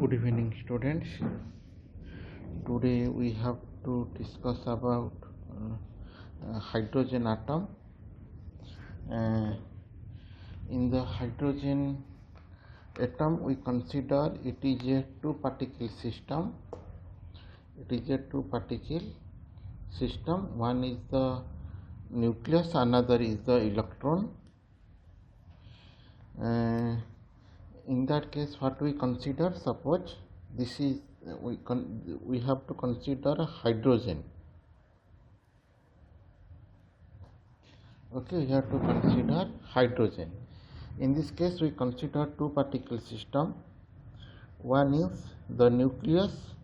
Good evening, students. Today we have to discuss about hydrogen atom. In the hydrogen atom, we consider it is a two-particle system. It is a two-particle system. One is the nucleus, another is the electron. In that case, what we consider, suppose this is we have to consider hydrogen. Okay, we have to consider hydrogen. In this case, we consider two particle system. One is the nucleus,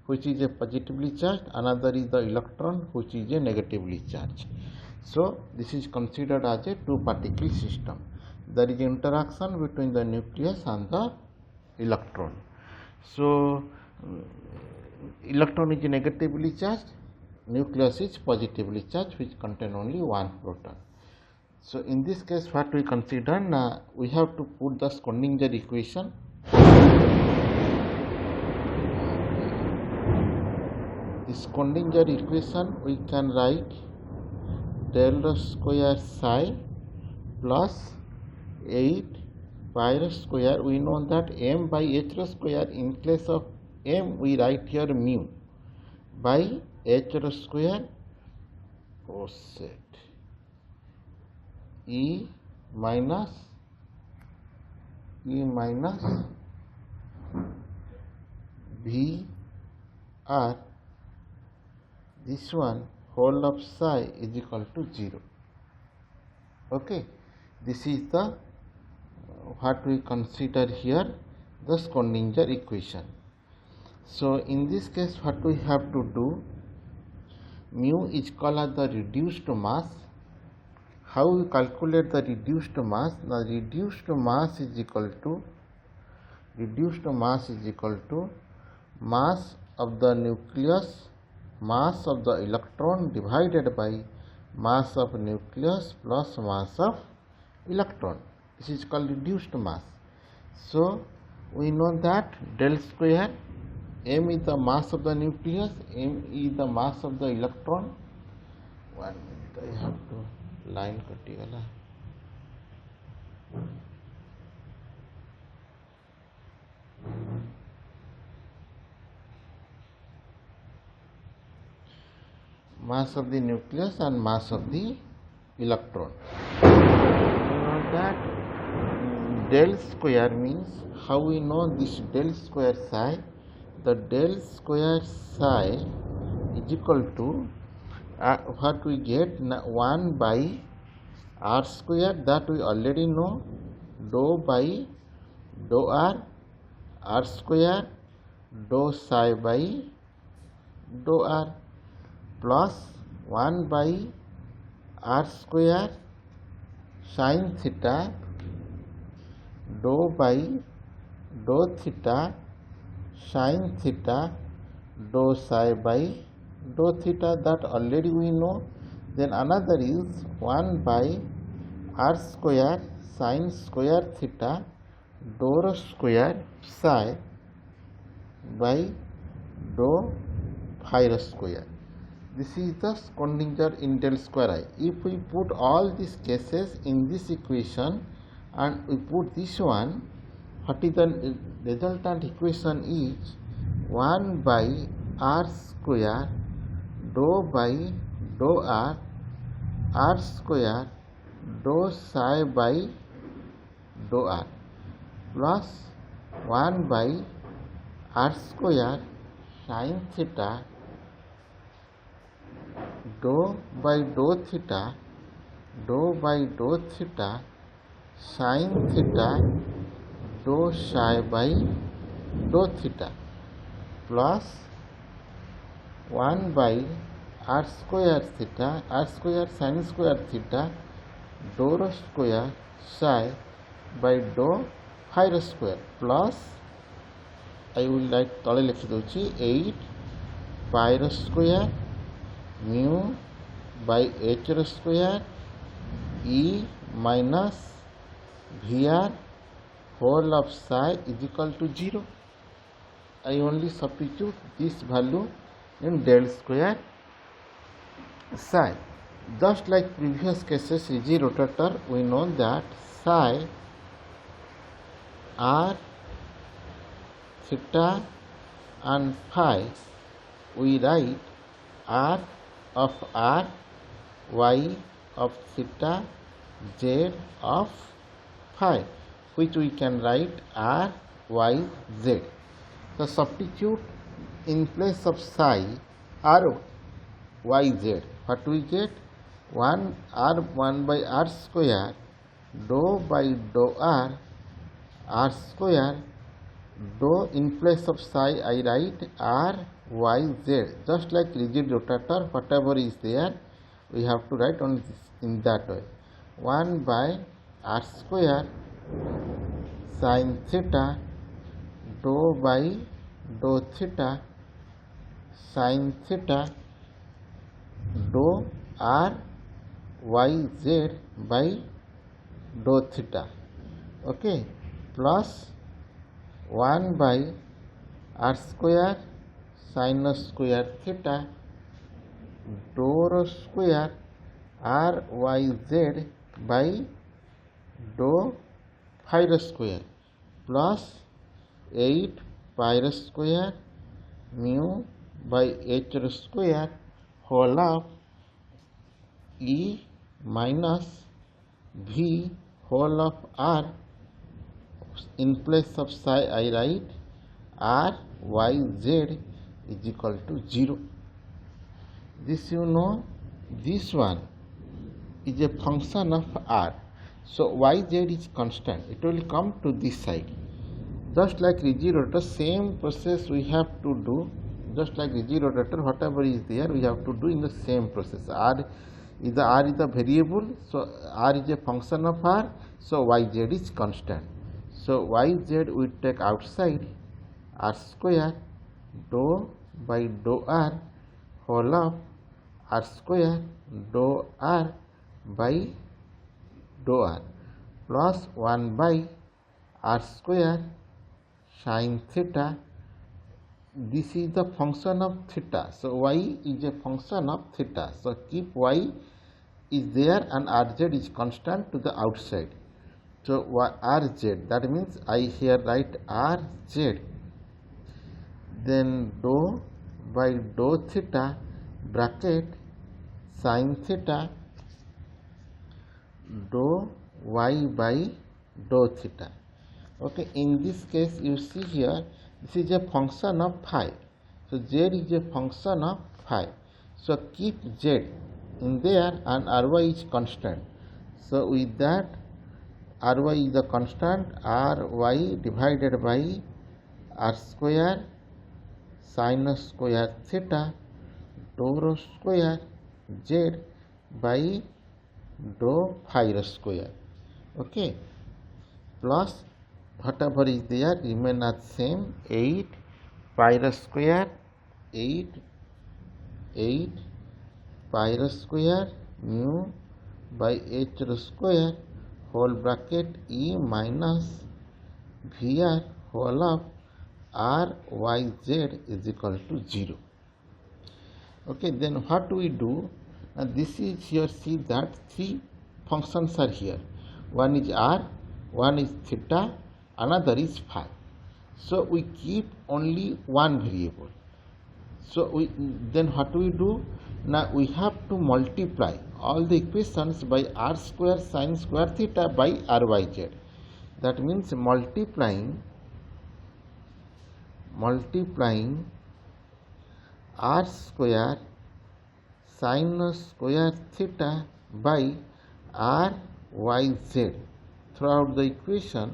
which is a positively charged, another is the electron, which is a negatively charged. So this is considered as a two particle system. There is interaction between the nucleus and the electron. So electron is negatively charged, nucleus is positively charged, which contain only one proton. So in this case, what we consider, we have to put the Schrodinger equation. This Schrodinger equation we can write del square psi plus 8 pi square. We know that m by h square, in place of m we write here mu by h square e minus v r, this one whole of psi is equal to 0. Okay, this is the what we consider here, the Schrodinger equation. So in this case, what we have to do, mu is called as the reduced mass. How we calculate the reduced mass? The reduced mass is equal to mass of the nucleus, mass of the electron divided by mass of nucleus plus mass of electron. This is called reduced mass. So we know that del square, m is the mass of the nucleus, m is the mass of the electron. 1 minute, I have to line katigala. Mass of the nucleus and mass of the electron. We know that del square means, how we know this del square psi? The del square psi is equal to what we get, 1 by r square, that we already know, dou by dou r square, dou psi by dou r, plus 1 by r square sin theta, dou by dou theta sin theta, dou psi by dou theta, that already we know. Then another is 1 by r square sin square theta, dou square psi by dou phi square. This is the Schrodinger in del square I. If we put all these cases in this equation and we put this one, what is the resultant equation is 1 by r square dou by dou r square dou psi by dou r, plus 1 by r square sin theta, dou by dou theta sin theta, dou psi by dou theta, plus 1 by r square sin square theta, dou square psi by dou phi square, plus I will write tale likhi dochi 8 pi square mu by h square e minus Vr whole of psi is equal to 0. I only substitute this value in del square psi. Just like previous cases, easy rotator, we know that psi r, theta and phi, we write r of r, y of theta, z of phi, which we can write r, y, z. So substitute in place of psi r, y, z. What we get? 1 by r square, dou by dou r square, dou in place of psi I write r, y, z. Just like rigid rotator, whatever is there, we have to write on this, in that way. 1 by r square sin theta, dou by dou theta sin theta, dou r, y, z by dou theta, okay, plus 1 by r square sin square theta, dou square r, y, z by dou phi square, plus 8 pi square mu by h square whole of e minus v whole of r. In place of psi I write r, y, z is equal to 0. This you know, this one is a function of r. So y, z is constant. It will come to this side. Just like rigid rotator, same process we have to do. Just like rigid rotator, whatever is there, we have to do in the same process. R is a variable, so r is a function of r, so y, z is constant. So y, z we take outside, r square dou by dou r whole of r square dou r by dou r, plus 1 by r square sin theta. This is the function of theta, so y is a function of theta, so keep y is there and rz is constant to the outside. So rz, that means I here write rz, then dou by dou theta bracket sin theta dou y by dou theta. Okay, in this case you see here, this is a function of phi, so z is a function of phi, so keep z in there and ry is constant. So with that, ry is the constant, ry divided by r square sin square theta dou square z by dou phi square, okay, plus whatever is there remain as same, 8 pi square, 8 pi square mu by h square whole bracket e minus vr whole of r, y, z is equal to 0. Okay, then what we do? Now this is here, see that 3 functions are here. One is r, one is theta, another is phi. So we keep only one variable. So then what we do? Now we have to multiply all the equations by r square sin square theta by ryz. That means multiplying r square sin square theta by r, y, z throughout the equation,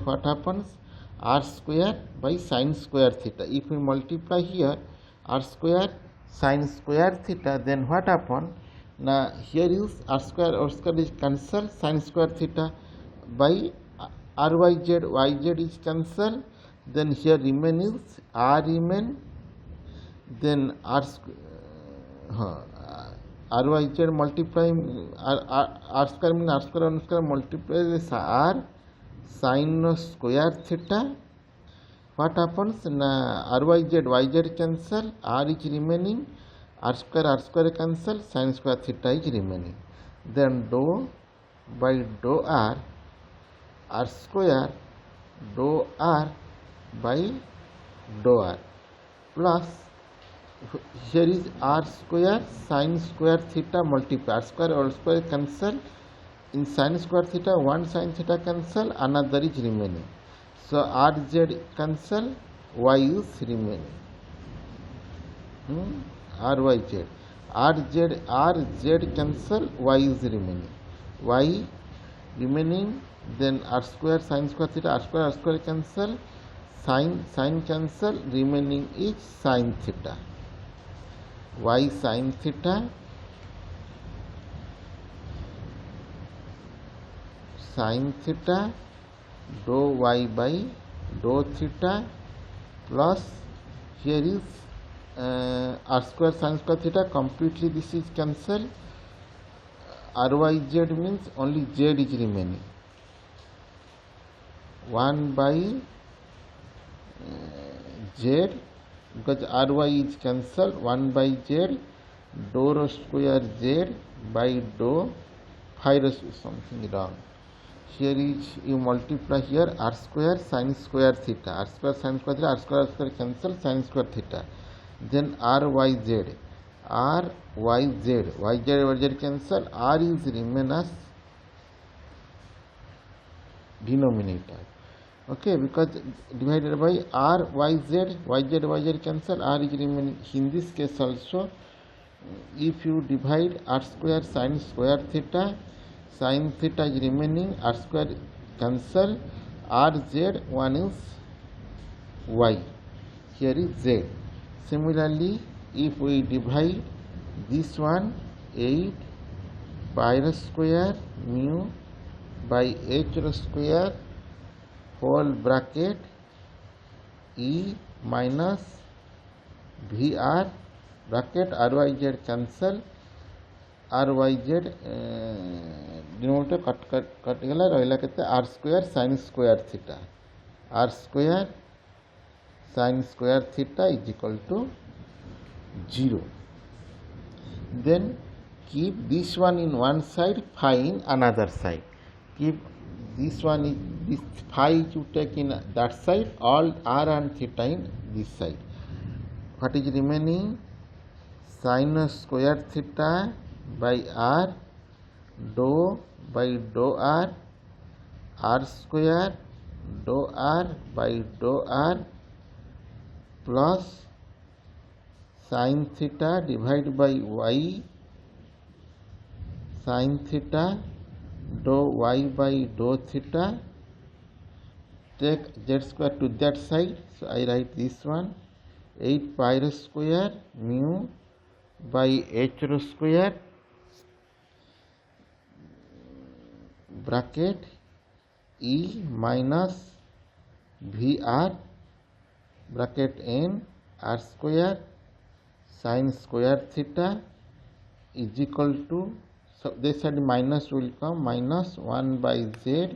what happens? R square by sin square theta. If we multiply here r square sin square theta, then what happen? Now here is r square is cancelled, sin square theta by ryz is cancelled, then here remains r remain, then ryz multiply r square means r square 1 square multiply this r sin square theta. What happens? Ryz yz cancel, r is remaining, r square cancel, sin square theta is remaining. Then dou by dou r square dou r by dou r plus here is r square sin square theta multiply r square all square cancel, in sin square theta one sin theta cancel, another is remaining. So rz cancel, y is remaining. Ryz rz cancel, y is remaining. Y remaining, then r square sin square theta r square cancel, sin cancel, remaining is sin theta. Y sin theta dou y by dou theta plus here is r square sin square theta completely this is cancelled. Ryz means only z is remaining. 1 by z because ry is cancelled, 1 by z dou square z by dou phi something wrong. Here is you multiply here r square sin square theta, r square sin square theta, r square cancel, sin square theta. Then ryz yz cancel, r is remain as denominator. Okay, because divided by r yz cancel, r is remaining. In this case also, if you divide r square sin square theta, sin theta is remaining, r square cancel, rz one is y, here is z. Similarly, if we divide this one 8 pi square mu by h square whole bracket e minus vr bracket ryz cancel, ryz denominator cut gala rahila kete r square sin square theta, r square sin square theta is equal to 0. Then keep this one in one side, phi in another side. Keep this one is this phi you take in that side, all r and theta in this side. What is remaining? Sin square theta by r dou by dou r, r square dou r by dou r plus sin theta divided by y sin theta dou y by dou theta. Take z square to that side, so I write this one 8 pi square mu by h square bracket e minus vr bracket n r square sin square theta is equal to, so this side minus will come, minus 1 by z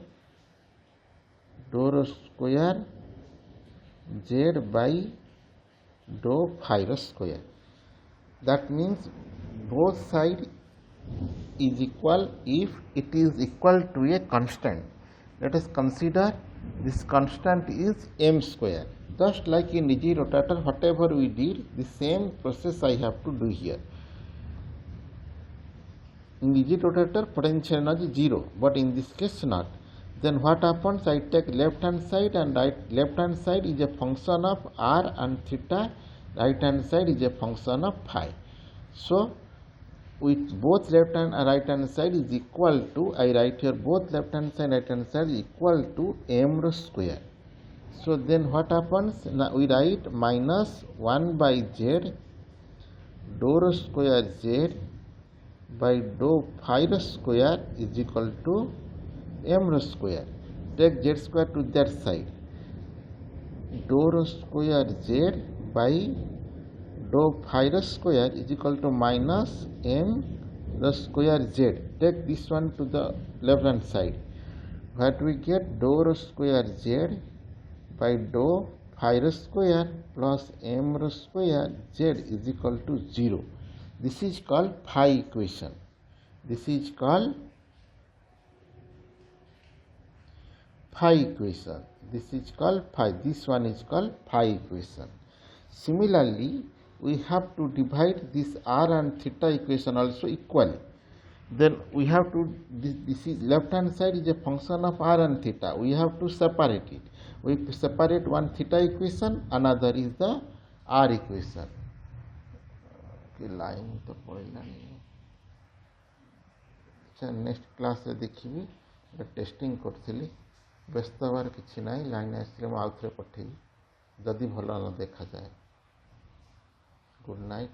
dou square z by dou phi square. That means both side is equal if it is equal to a constant. Let us consider this constant is m square. Just like in easy rotator, whatever we did, the same process I have to do here. In easy rotator, potential energy is 0, but in this case not. Then what happens? I take left hand side and left hand side is a function of r and theta, right hand side is a function of phi. So with both left hand and right hand side is equal to, I write here both left hand side right hand side is equal to m square. So then what happens? Now we write minus 1 by z dou square z by dou phi square is equal to m square. Take z square to that side. Dou square z by dou phi square is equal to minus m the square z. Take this one to the left hand side. What we get? Dou square z by dou phi square plus m square z is equal to 0. This is called phi equation. This is called phi equation. This is called phi. This one is called phi equation. Similarly, we have to divide this r and theta equation also equally. Then we have to, this is left hand side is a function of r and theta. We have to separate it. We separate one theta equation, another is the r equation. Line to next class देखी testing करी व्यस्त हबार कि ना line आसले आउ थे पठेबी जदि भल न देखा जाए गुड नाइट।